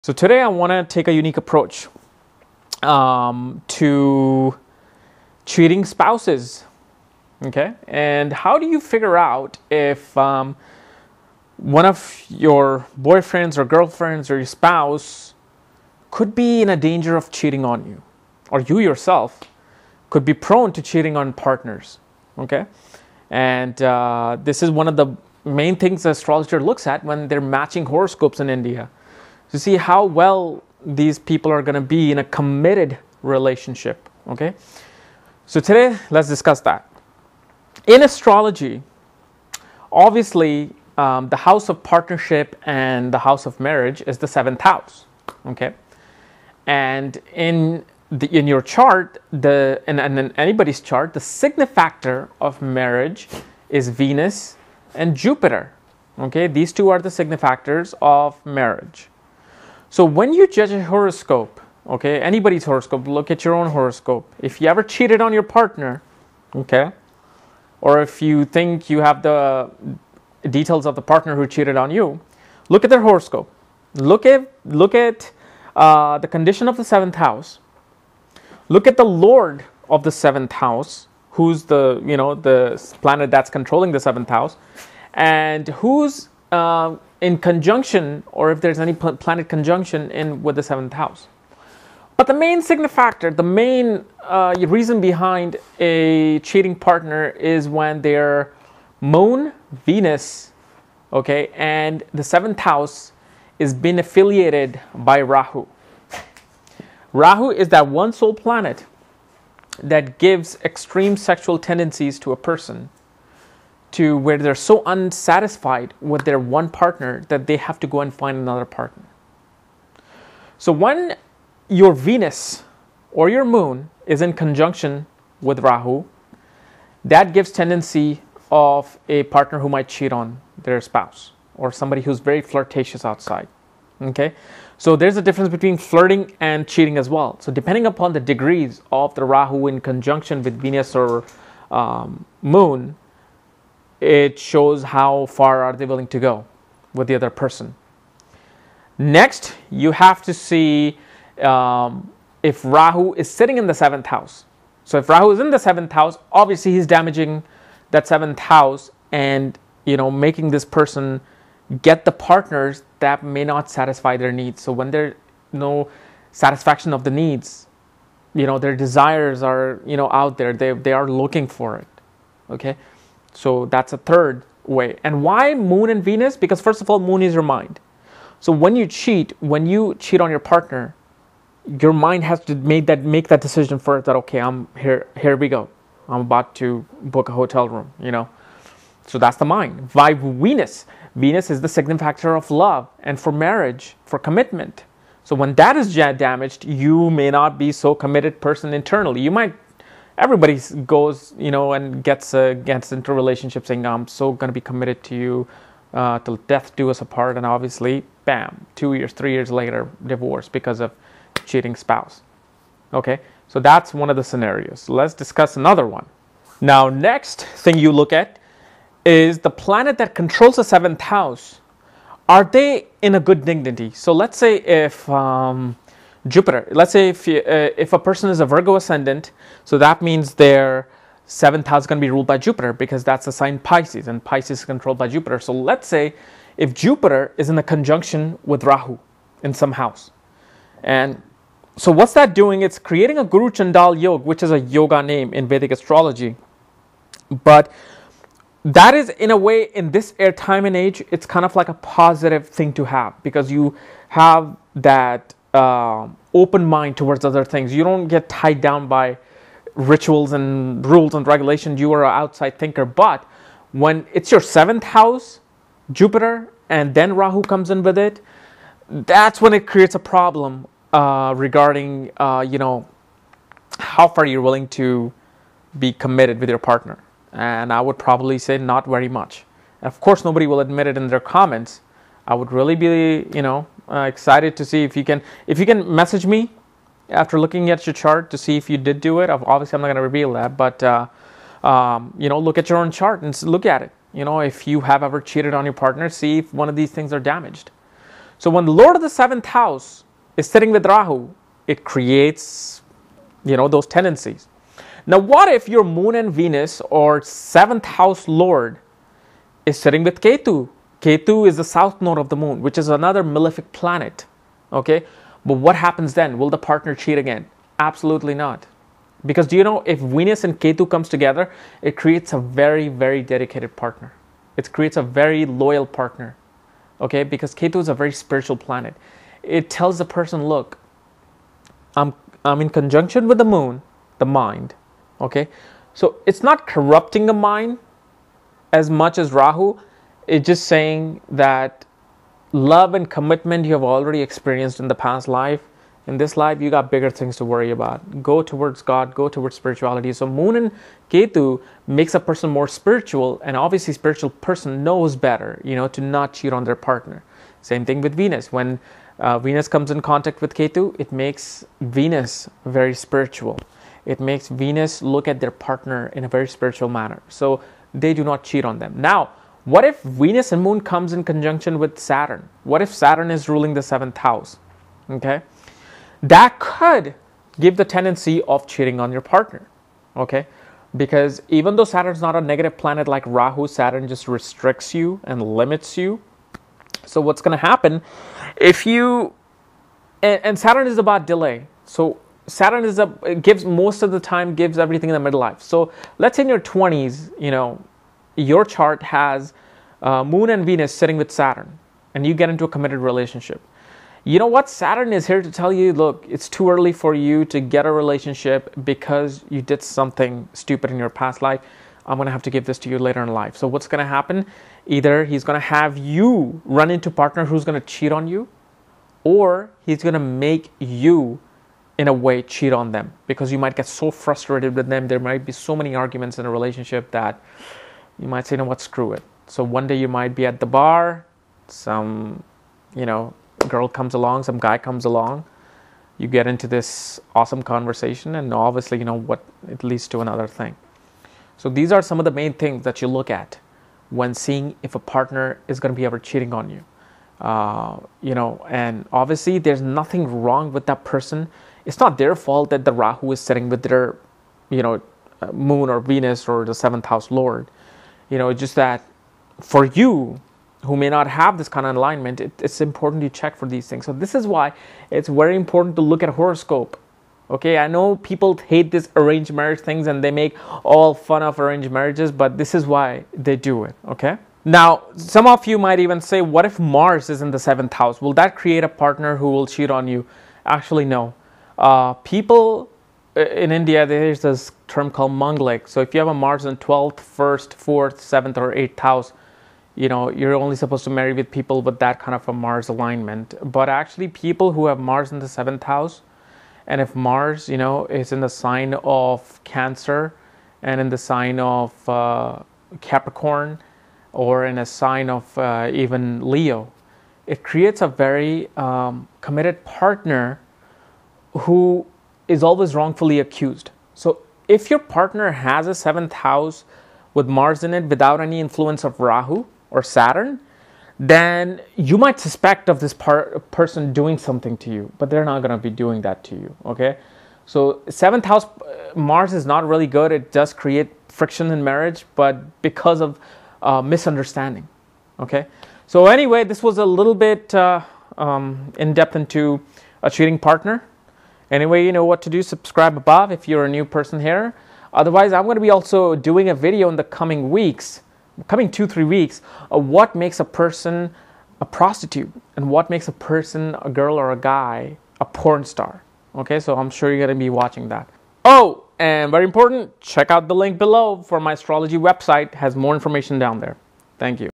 So today I want to take a unique approach to cheating spouses. Okay, and how do you figure out if one of your boyfriends or girlfriends or your spouse could be in a danger of cheating on you, or you yourself could be prone to cheating on partners? Okay, and this is one of the main things the astrologer looks at when they're matching horoscopes in India, to see how well these people are going to be in a committed relationship. Okay, so today let's discuss that. In astrology, obviously, the house of partnership and the house of marriage is the seventh house. Okay, and in your chart, in anybody's chart, the signifactor of marriage is Venus and Jupiter. Okay, these two are the signifactors of marriage. So when you judge a horoscope, okay, anybody's horoscope, look at your own horoscope. If you ever cheated on your partner, okay, or if you think you have the details of the partner who cheated on you, look at their horoscope. Look at the condition of the seventh house. Look at the Lord of the seventh house, who's the planet that's controlling the seventh house, and who's in conjunction, or if there's any planet conjunction with the seventh house. But the main signifactor, the main reason behind a cheating partner is when their moon, Venus, okay, and the seventh house is being affiliated by Rahu. Rahu is that one sole planet that gives extreme sexual tendencies to a person, to where they're so unsatisfied with their one partner that they have to go and find another partner. So when your Venus or your moon is in conjunction with Rahu, that gives tendency of a partner who might cheat on their spouse, or somebody who's very flirtatious outside. Okay, so there's a difference between flirting and cheating as well. So depending upon the degrees of the Rahu in conjunction with Venus or moon, it shows how far are they willing to go with the other person. Next, you have to see if Rahu is sitting in the seventh house. So if Rahu is in the seventh house, obviously he's damaging that seventh house and making this person get the partners that may not satisfy their needs. So when there's no satisfaction of the needs, their desires are out there. They are looking for it. Okay. So that's a third way. And why Moon and Venus? Because first of all, Moon is your mind. So when you cheat on your partner, your mind has to make that decision first, that okay, I'm here we go. I'm about to book a hotel room, So that's the mind. Why Venus? Venus is the significactor of love and for marriage, for commitment. So when that is damaged, you may not be so committed person internally. Everybody goes, and gets into a relationship saying, I'm so going to be committed to you till death do us apart. And obviously, bam, 2 years, 3 years later, divorce because of cheating spouse. Okay, so that's one of the scenarios. Let's discuss another one. Now, next thing you look at is the planet that controls the seventh house. Are they in a good dignity? So let's say if Jupiter, let's say if a person is a Virgo ascendant, so that means their seventh house is going to be ruled by Jupiter, because that's the sign Pisces, and Pisces is controlled by Jupiter. So let's say if Jupiter is in a conjunction with Rahu in some house, and so what's that doing? It's creating a Guru Chandal Yoga, which is a yoga name in Vedic astrology. But that is, in a way, in this time and age, it's kind of like a positive thing to have, because you have that open mind towards other things. You don't get tied down by rituals and rules and regulations. You are an outside thinker. But when it's your seventh house, Jupiter, and then Rahu comes in with it, that's when it creates a problem regarding how far you're willing to be committed with your partner. And I would probably say not very much. Of course, nobody will admit it in their comments. I would really be, excited to see if you can message me after looking at your chart to see if you did do it. Obviously, I'm not going to reveal that, but look at your own chart and look at it. If you have ever cheated on your partner, see if one of these things are damaged. So when the Lord of the 7th house is sitting with Rahu, it creates, those tendencies. Now, what if your moon and Venus or 7th house Lord is sitting with Ketu? Ketu is the south node of the moon, which is another malefic planet. Okay, but what happens then? Will the partner cheat again? Absolutely not. Because do you know, if Venus and Ketu comes together, it creates a very, very dedicated partner. It creates a very loyal partner. Okay, because Ketu is a very spiritual planet. It tells the person, look, I'm in conjunction with the moon, the mind. Okay, so it's not corrupting the mind as much as Rahu. It's just saying that love and commitment you have already experienced in the past life. In this life, you got bigger things to worry about. Go towards God, go towards spirituality. So Moon and Ketu makes a person more spiritual, and obviously spiritual person knows better, to not cheat on their partner. Same thing with Venus. When Venus comes in contact with Ketu, it makes Venus very spiritual. It makes Venus look at their partner in a very spiritual manner. So they do not cheat on them. Now, what if Venus and Moon comes in conjunction with Saturn? What if Saturn is ruling the 7th house? Okay. That could give the tendency of cheating on your partner, okay? Because even though Saturn's not a negative planet like Rahu, Saturn just restricts you and limits you. So what's going to happen if you... And Saturn is about delay. So Saturn gives most of the time, gives everything in the middle life. So let's say in your 20s, your chart has Moon and Venus sitting with Saturn, and you get into a committed relationship. You know what? Saturn is here to tell you, look, it's too early for you to get a relationship because you did something stupid in your past life. I'm going to have to give this to you later in life. So what's going to happen? Either he's going to have you run into a partner who's going to cheat on you, or he's going to make you, in a way, cheat on them because you might get so frustrated with them. There might be so many arguments in a relationship that you might say, screw it. So one day you might be at the bar, some, girl comes along, some guy comes along, you get into this awesome conversation, and obviously what it leads to another thing. So these are some of the main things that you look at when seeing if a partner is going to be ever cheating on you. And obviously there's nothing wrong with that person. It's not their fault that the Rahu is sitting with their Moon or Venus or the 7th house Lord. It's just that for you who may not have this kind of alignment, it's important to check for these things. So this is why it's very important to look at horoscope. Okay, I know people hate this arranged marriage things and they make all fun of arranged marriages, but this is why they do it. Okay. Now, some of you might even say, what if Mars is in the 7th house? Will that create a partner who will cheat on you? Actually, no. People in India, there's this term called Manglik. So if you have a Mars in 12th, 1st, 4th, 7th, or 8th house, you're only supposed to marry with people with that kind of a Mars alignment. But actually, people who have Mars in the 7th house, and if Mars, is in the sign of Cancer and in the sign of Capricorn or in a sign of even Leo, it creates a very committed partner who is always wrongfully accused. So if your partner has a 7th house with Mars in it without any influence of Rahu or Saturn, then you might suspect of this person doing something to you, but they're not going to be doing that to you, okay? So 7th house Mars is not really good. It does create friction in marriage, but because of misunderstanding, okay? So anyway, this was a little bit in depth into a cheating partner. Anyway, you know what to do. Subscribe above if you're a new person here. Otherwise, I'm going to be also doing a video in the coming 2-3 weeks, of what makes a person a prostitute and what makes a person, a girl or a guy, a porn star. Okay, so I'm sure you're going to be watching that. Oh, and very important, check out the link below for my astrology website. It has more information down there. Thank you.